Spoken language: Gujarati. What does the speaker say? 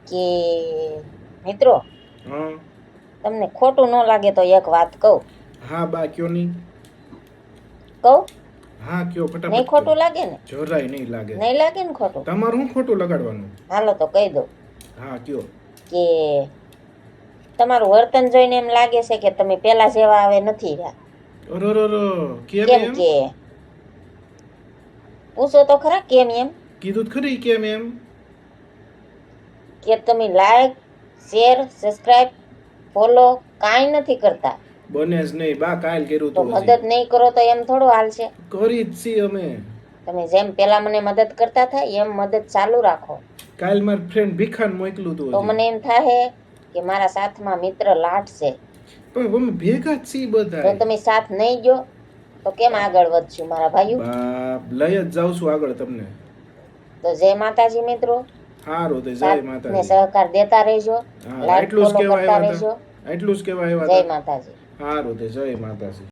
કે મિત્રો હા તમને ખોટું ન લાગે તો એક વાત કહું. હા બા કયો નહીં. કહું હા કયો નહીં? ફટાફટ ખોટું કયો. લાગે ને? જરાય નહીં લાગે. નહીં લાગે ને ખોટું? તમારું શું ખોટું લગાડવાનું? હાલો તો કહી દઉં હા કયો. કે તમારું વર્તન જોઈને એમ લાગે છે કે તમે પેલા જેવા હવે નથી રહ્યા. અરરર કેમ કેમ એમ? કે પૂછો તો ખરા કેમ એમ. કીધું તો ખરી કેમ એમ? કે તમે લાઈક શેર સબસ્ક્રાઇબ ફોલો કાંઈ નથી કરતા. બને જ નહીં બા, કાલ કર્યું તો તું મદદ નહીં કરો તો એમ થોડું હાલશે. કરી જ છીએ અમે. તમે જેમ પેલા મને મદદ કરતા થાય એમ મદદ ચાલુ રાખો. કાલ માર ફ્રેન્ડ ભીખાન મોકલું તું તો મને એમ થાય કે મારા સાથમાં મિત્ર લાટ છે. પણ અમે ભેગા જ છીએ જો બધા. તમે સાથ નહીં ગયો તો કેમ આગળ વધશું મારા ભાઈઓ? બાપ લઈ જ જાઉં છું આગળ તમને. તો જય માતાજી મિત્રો. હારું તો જય સાથ ને માતાજી. સહકાર દેતા રહેજો. હા લાઈક એટલું જ ફોલો કહેવા કરતા આવ્યા રહેજો. હતા. એટલું જ કહેવા આવ્યા જય હતા. માતાજી. હારું તો જય માતાજી.